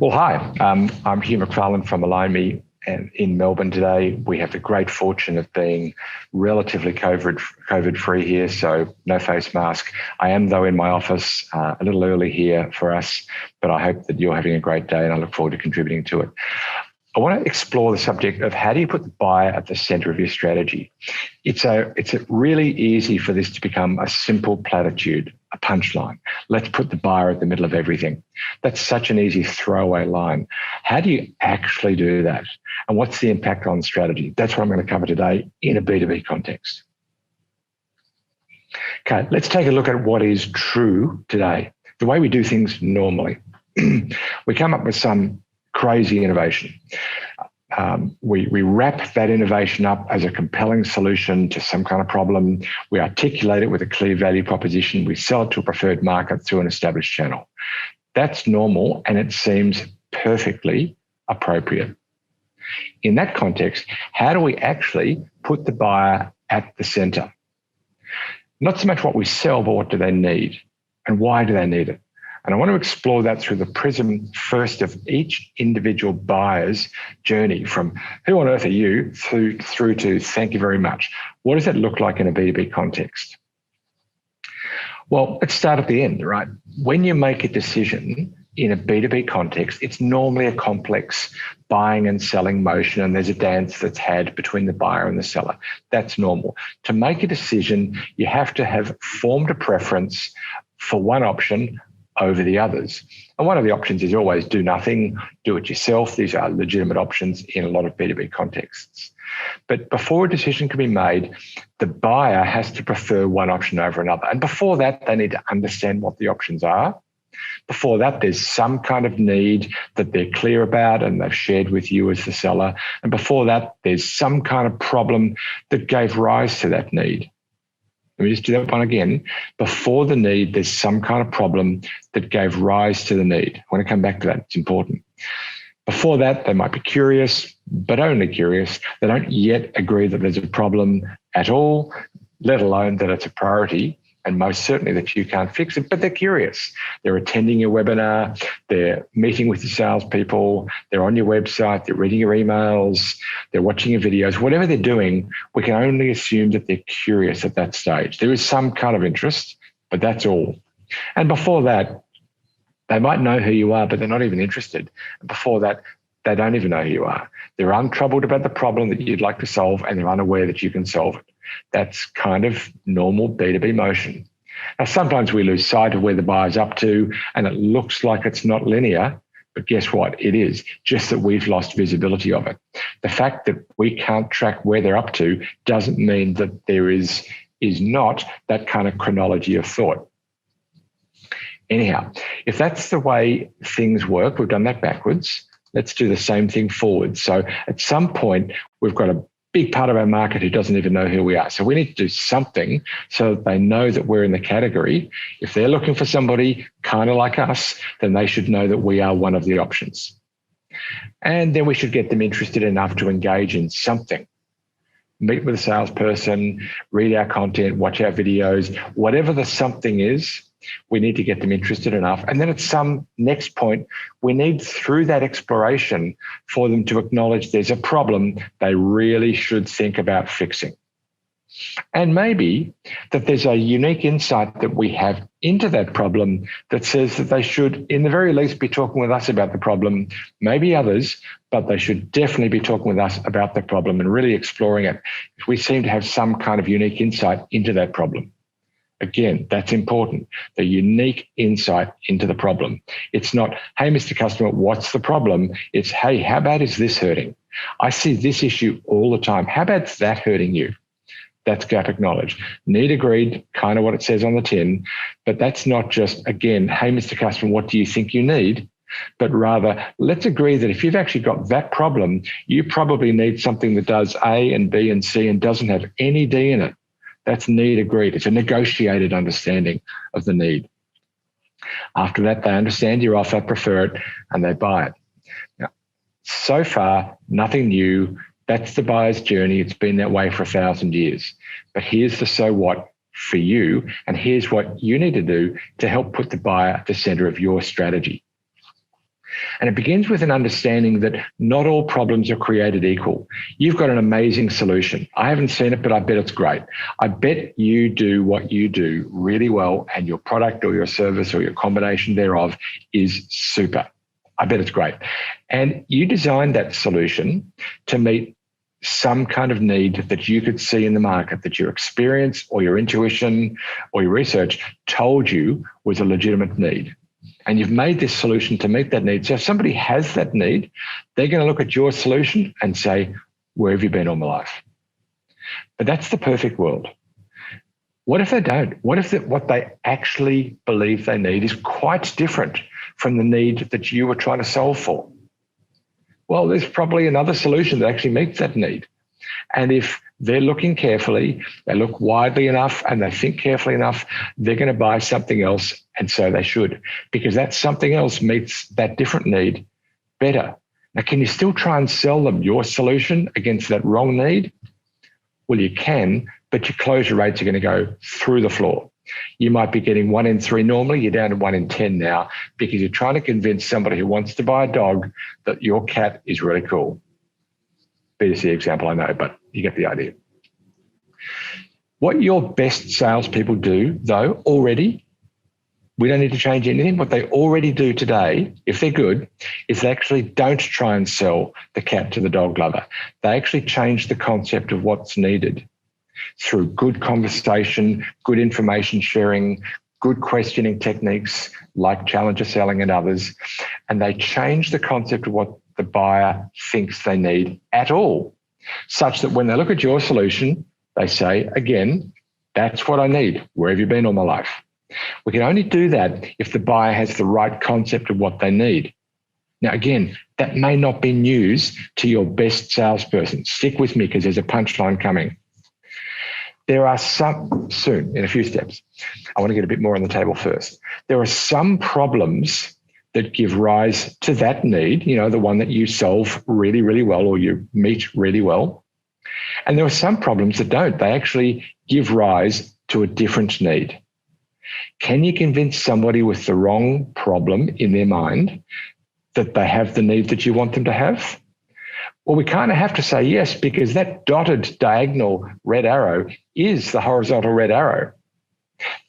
Well, hi, I'm Hugh Macfarlane from Align Me, and in Melbourne today. We have the great fortune of being relatively COVID-free here, so no face mask. I am, though, in my office a little early here for us, but I hope that you're having a great day and I look forward to contributing to it. I want to explore the subject of how do you put the buyer at the center of your strategy. It's really easy for this to become a simple platitude, a punchline. Let's put the buyer at the middle of everything. That's such an easy throwaway line. How do you actually do that? And what's the impact on strategy? That's what I'm going to cover today in a B2B context. Okay, let's take a look at what is true today, the way we do things normally. We come up with some crazy innovation. We wrap that innovation up as a compelling solution to some kind of problem. We articulate it with a clear value proposition. We sell it to a preferred market through an established channel. That's normal, and it seems perfectly appropriate. In that context, how do we actually put the buyer at the center? Not so much what we sell, but what do they need and why do they need it? And I want to explore that through the prism first of each individual buyer's journey, from who on earth are you through to thank you very much. What does that look like in a B2B context? Well, let's start at the end, right? When you make a decision in a B2B context, it's normally a complex buying and selling motion, and there's a dance that's had between the buyer and the seller. That's normal. To make a decision, you have to have formed a preference for one option over the others. And one of the options is always do nothing, do it yourself. These are legitimate options in a lot of B2B contexts. But before a decision can be made, the buyer has to prefer one option over another. And before that, they need to understand what the options are. Before that, there's some kind of need that they're clear about and they've shared with you as the seller. And before that, there's some kind of problem that gave rise to that need. Let me just do that one again. Before the need, there's some kind of problem that gave rise to the need. I want to come back to that. It's important. Before that, they might be curious, but only curious. They don't yet agree that there's a problem at all, let alone that it's a priority, and most certainly that you can't fix it, but they're curious. They're attending your webinar, they're meeting with your salespeople, they're on your website, they're reading your emails, they're watching your videos. Whatever they're doing, we can only assume that they're curious at that stage. There is some kind of interest, but that's all. And before that, they might know who you are, but they're not even interested. And before that, they don't even know who you are. They're untroubled about the problem that you'd like to solve, and they're unaware that you can solve it. That's kind of normal B2B motion. Now, sometimes we lose sight of where the buyer's up to, and it looks like it's not linear, but guess what? It is, just that we've lost visibility of it. The fact that we can't track where they're up to doesn't mean that there is not that kind of chronology of thought. Anyhow, if that's the way things work, we've done that backwards. Let's do the same thing forward. So at some point, we've got a big part of our market who doesn't even know who we are. So we need to do something so that they know that we're in the category. If they're looking for somebody kind of like us, then they should know that we are one of the options. And then we should get them interested enough to engage in something. Meet with a salesperson, read our content, watch our videos, whatever the something is. We need to get them interested enough. And then at some next point, we need, through that exploration, for them to acknowledge there's a problem they really should think about fixing. And maybe that there's a unique insight that we have into that problem that says that they should, in the very least, be talking with us about the problem, maybe others, but they should definitely be talking with us about the problem and really exploring it. If we seem to have some kind of unique insight into that problem. Again, that's important, the unique insight into the problem. It's not, hey, Mr. Customer, what's the problem? It's, hey, how bad is this hurting? I see this issue all the time. How bad's that hurting you? That's gap acknowledged. Need agreed, kind of what it says on the tin, but that's not just, again, hey, Mr. Customer, what do you think you need? But rather, let's agree that if you've actually got that problem, you probably need something that does A and B and C and doesn't have any D in it. That's need agreed. It's a negotiated understanding of the need. After that, they understand your offer, prefer it, and they buy it. Now, so far, nothing new. That's the buyer's journey. It's been that way for 1,000 years. But here's the so what for you, and here's what you need to do to help put the buyer at the center of your strategy. And it begins with an understanding that not all problems are created equal. You've got an amazing solution. I haven't seen it, but I bet it's great. I bet you do what you do really well, and your product or your service or your combination thereof is super. I bet it's great. And you designed that solution to meet some kind of need that you could see in the market, that your experience or your intuition or your research told you was a legitimate need. And you've made this solution to meet that need. So if somebody has that need, they're going to look at your solution and say, where have you been all my life? But that's the perfect world. What if they don't? What if what they actually believe they need is quite different from the need that you were trying to solve for? Well, there's probably another solution that actually meets that need. And if they're looking carefully, they look widely enough, and they think carefully enough, they're going to buy something else, and so they should, because that something else meets that different need better. Now, can you still try and sell them your solution against that wrong need? Well, you can, but your closure rates are going to go through the floor. You might be getting 1 in 3 normally, you're down to 1 in 10 now, because you're trying to convince somebody who wants to buy a dog that your cat is really cool. B2C example, I know, but you get the idea. What your best salespeople do, though, already, we don't need to change anything. What they already do today, if they're good, is they actually don't try and sell the cat to the dog lover. They actually change the concept of what's needed through good conversation, good information sharing, good questioning techniques like challenger selling and others. And they change the concept of what the buyer thinks they need at all, such that when they look at your solution, they say, again, that's what I need. Where have you been all my life? We can only do that if the buyer has the right concept of what they need. Now, again, that may not be news to your best salesperson. Stick with me because there's a punchline coming. There are some, soon, in a few steps, I want to get a bit more on the table first. There are some problems that give rise to that need, the one that you solve really, really well or you meet really well. And there are some problems that don't. They actually give rise to a different need. Can you convince somebody with the wrong problem in their mind that they have the need that you want them to have? Well, we kind of have to say yes, because that dotted diagonal red arrow is the horizontal red arrow.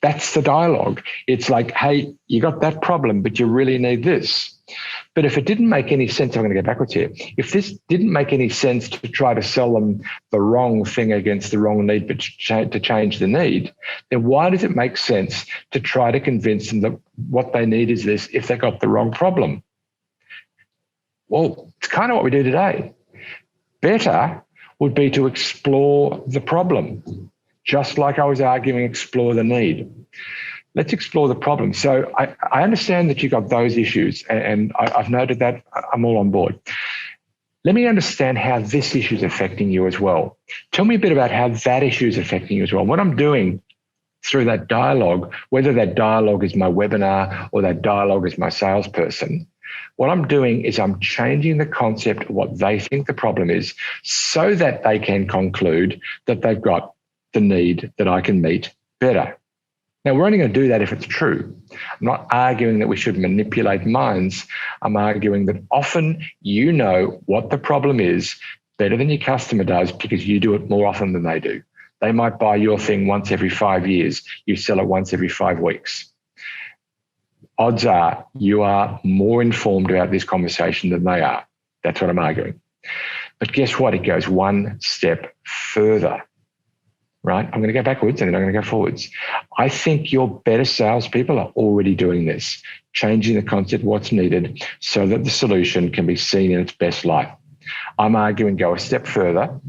That's the dialogue. It's like, hey, you got that problem, but you really need this. But if it didn't make any sense, I'm going to go backwards here. If this didn't make any sense to try to sell them the wrong thing against the wrong need, but to change the need, then why does it make sense to try to convince them that what they need is this if they got the wrong problem? Well, it's kind of what we do today. Better would be to explore the problem, just like I was arguing, explore the need. Let's explore the problem. So I understand that you got those issues, and I've noted that. I'm all on board. Let me understand how this issue is affecting you as well. Tell me a bit about how that issue is affecting you as well. What I'm doing through that dialogue, whether that dialogue is my webinar or that dialogue is my salesperson, what I'm doing is I'm changing the concept of what they think the problem is so that they can conclude that they've got the need that I can meet better. Now, we're only going to do that if it's true. I'm not arguing that we should manipulate minds. I'm arguing that often you know what the problem is better than your customer does because you do it more often than they do. They might buy your thing once every 5 years. You sell it once every 5 weeks. Odds are you are more informed about this conversation than they are. That's what I'm arguing. But guess what? It goes one step further, right? I'm going to go backwards and then I'm going to go forwards. I think your better salespeople are already doing this, changing the concept of what's needed so that the solution can be seen in its best light. I'm arguing go a step further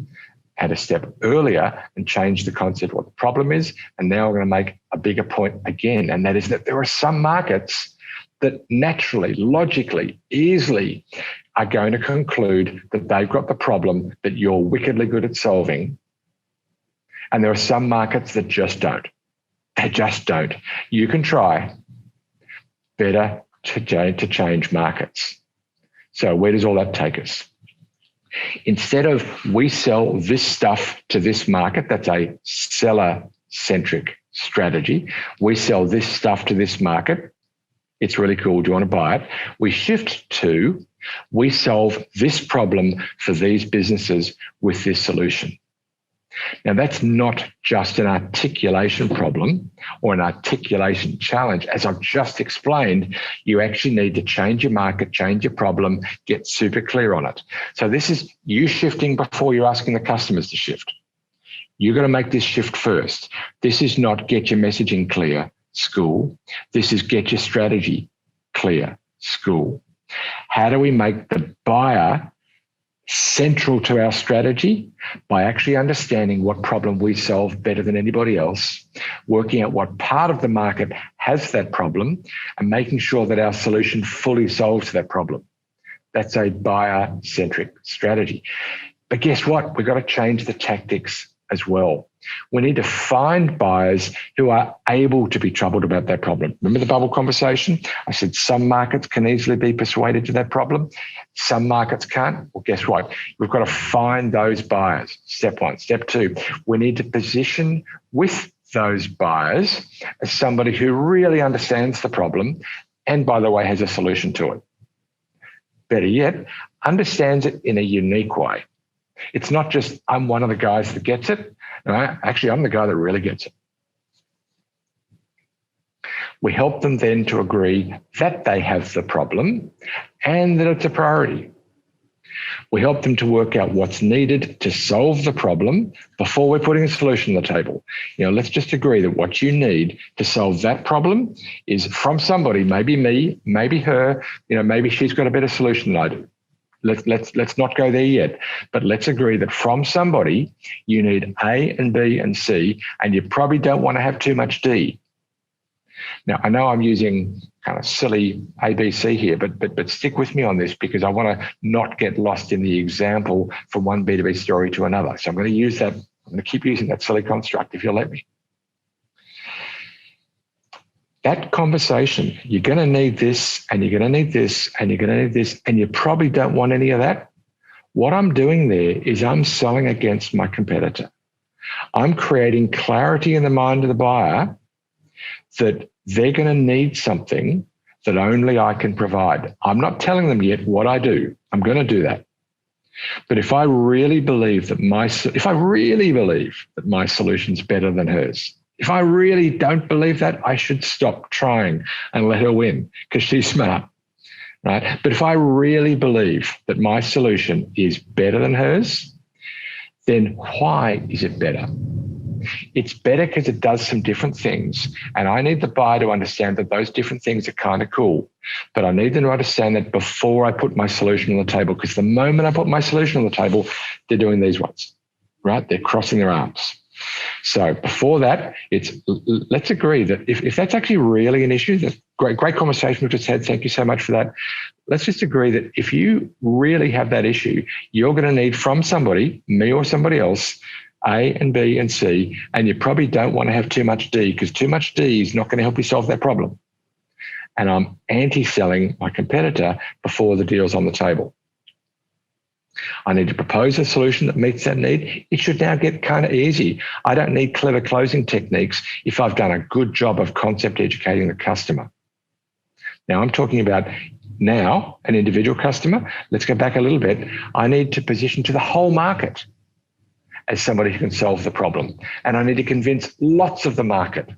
and a step earlier and change the concept of what the problem is. And now we're going to make a bigger point again, and that is that there are some markets that naturally, logically, easily are going to conclude that they've got the problem that you're wickedly good at solving. And there are some markets that just don't. They just don't. You can try. Better to change markets. So where does all that take us? Instead of we sell this stuff to this market, that's a seller-centric strategy. We sell this stuff to this market. It's really cool. Do you want to buy it? We shift to, we solve this problem for these businesses with this solution. Now, that's not just an articulation problem or an articulation challenge. As I've just explained, you actually need to change your market, change your problem, get super clear on it. So this is you shifting before you're asking the customers to shift. You've got to make this shift first. This is not get your messaging clear, school. This is get your strategy clear, school. How do we make the buyer central to our strategy? By actually understanding what problem we solve better than anybody else, working out what part of the market has that problem, and making sure that our solution fully solves that problem. That's a buyer-centric strategy. But guess what? We've got to change the tactics as well. We need to find buyers who are able to be troubled about that problem. Remember the bubble conversation? I said some markets can easily be persuaded to that problem. Some markets can't. Well, guess what? We've got to find those buyers. Step one. Step two, we need to position with those buyers as somebody who really understands the problem and, by the way, has a solution to it. Better yet, understands it in a unique way. It's not just, I'm one of the guys that gets it. No, actually, I'm the guy that really gets it. We help them then to agree that they have the problem and that it's a priority. We help them to work out what's needed to solve the problem before we're putting a solution on the table. Let's just agree that what you need to solve that problem is from somebody, maybe me, maybe her, maybe she's got a better solution than I do. Let's not go there yet, but let's agree that from somebody you need A and B and C, and you probably don't want to have too much D. Now, I know I'm using kind of silly ABC here, but stick with me on this because I want to not get lost in the example from one B2B story to another. So I'm going to use that. I'm going to keep using that silly construct if you'll let me. That conversation, you're going to need this, and you're going to need this, and you're going to need this, and you probably don't want any of that. What I'm doing there is I'm selling against my competitor. I'm creating clarity in the mind of the buyer that they're going to need something that only I can provide. I'm not telling them yet what I do. I'm going to do that. But if I really believe that my solution's better than hers, if I really don't believe that, I should stop trying and let her win because she's smart, right? But if I really believe that my solution is better than hers, then why is it better? It's better because it does some different things. And I need the buyer to understand that those different things are kind of cool. But I need them to understand that before I put my solution on the table, because the moment I put my solution on the table, they're doing these ones, right? They're crossing their arms. So before that, let's agree that if that's actually really an issue, that's great conversation we've just had. Thank you so much for that. Let's just agree that if you really have that issue, you're going to need from somebody, me or somebody else, A and B and C, and you probably don't want to have too much D because too much D is not going to help you solve that problem. And I'm anti-selling my competitor before the deal's on the table. I need to propose a solution that meets that need. It should now get kind of easy. I don't need clever closing techniques if I've done a good job of concept educating the customer. Now I'm talking about now an individual customer. Let's go back a little bit. I need to position to the whole market as somebody who can solve the problem. And I need to convince lots of the market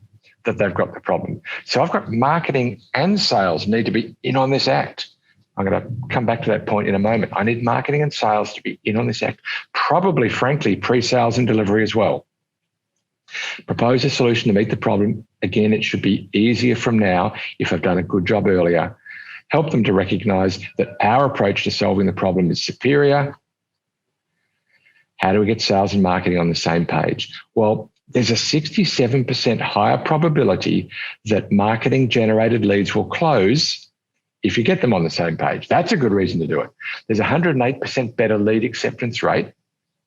that they've got the problem. So I've got marketing and sales need to be in on this act. I'm going to come back to that point in a moment. I need marketing and sales to be in on this act, probably, frankly, pre-sales and delivery as well. Propose a solution to meet the problem. Again, it should be easier from now if I've done a good job earlier. Help them to recognize that our approach to solving the problem is superior. How do we get sales and marketing on the same page? Well, there's a 67% higher probability that marketing-generated leads will close if you get them on the same page. That's a good reason to do it. There's a 108% better lead acceptance rate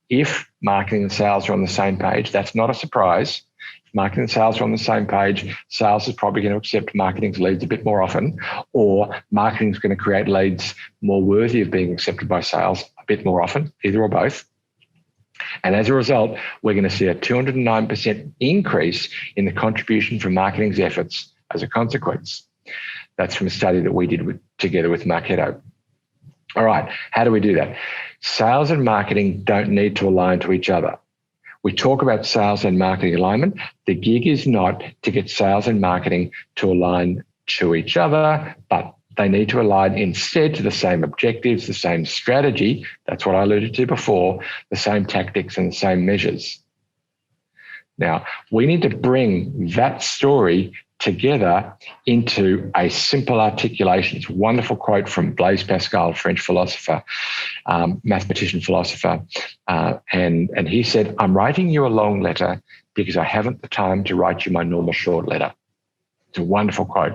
if marketing and sales are on the same page. That's not a surprise. If marketing and sales are on the same page, sales is probably going to accept marketing's leads a bit more often, or marketing is going to create leads more worthy of being accepted by sales a bit more often, either or both. And as a result, we're going to see a 209% increase in the contribution from marketing's efforts as a consequence. That's from a study that we did together with Marketo. All right, how do we do that? Sales and marketing don't need to align to each other. We talk about sales and marketing alignment. The gig is not to get sales and marketing to align to each other, but they need to align instead to the same objectives, the same strategy. That's what I alluded to before, the same tactics and the same measures. Now, we need to bring that story together into a simple articulation. It's a wonderful quote from Blaise Pascal, French philosopher, mathematician, philosopher. And he said, "I'm writing you a long letter because I haven't the time to write you my normal short letter." It's a wonderful quote.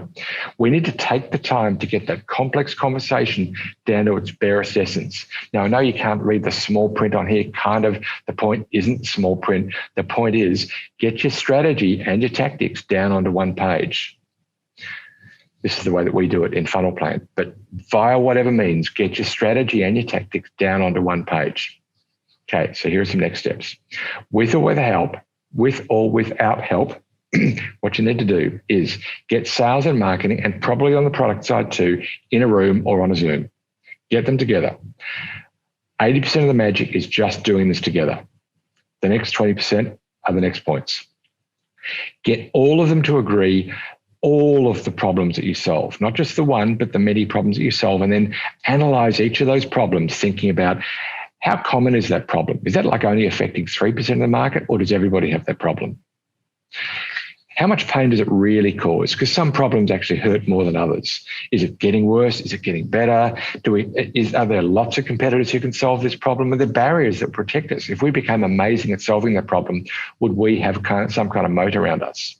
We need to take the time to get that complex conversation down to its barest essence. Now, I know you can't read the small print on here. Kind of the point isn't small print. The point is get your strategy and your tactics down onto one page. This is the way that we do it in Funnel Plan. But via whatever means, get your strategy and your tactics down onto one page. Okay, so here are some next steps. With or without help, with or without help, what you need to do is get sales and marketing, and probably on the product side too, in a room or on a Zoom. Get them together. 80% of the magic is just doing this together. The next 20% are the next points. Get all of them to agree all of the problems that you solve, not just the one, but the many problems that you solve, and then analyze each of those problems, thinking about how common is that problem? Is that like only affecting 3% of the market, or does everybody have that problem? How much pain does it really cause? Because some problems actually hurt more than others. Is it getting worse? Is it getting better? Are there lots of competitors who can solve this problem? Are there barriers that protect us? If we became amazing at solving that problem, would we have some kind of moat around us?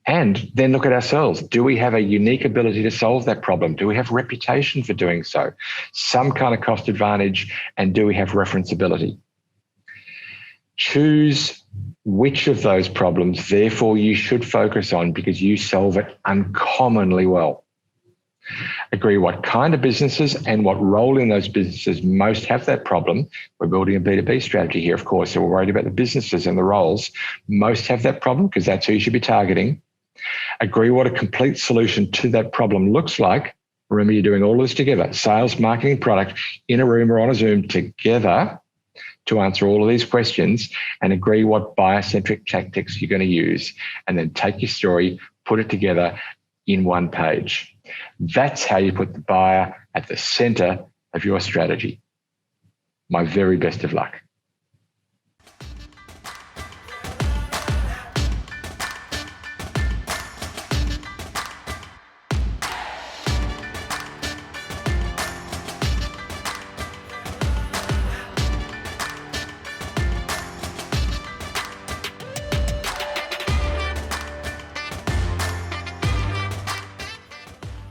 And then look at ourselves. Do we have a unique ability to solve that problem? Do we have reputation for doing so? Some kind of cost advantage, and do we have referenceability? Choose which of those problems, therefore, you should focus on because you solve it uncommonly well. Agree what kind of businesses and what role in those businesses most have that problem. We're building a B2B strategy here, of course, so we're worried about the businesses and the roles most have that problem because that's who you should be targeting. Agree what a complete solution to that problem looks like. Remember, you're doing all this together, sales, marketing, product, in a room or on a Zoom together, to answer all of these questions, and agree what buyer-centric tactics you're going to use, and then take your story, put it together in one page. That's how you put the buyer at the center of your strategy. My very best of luck.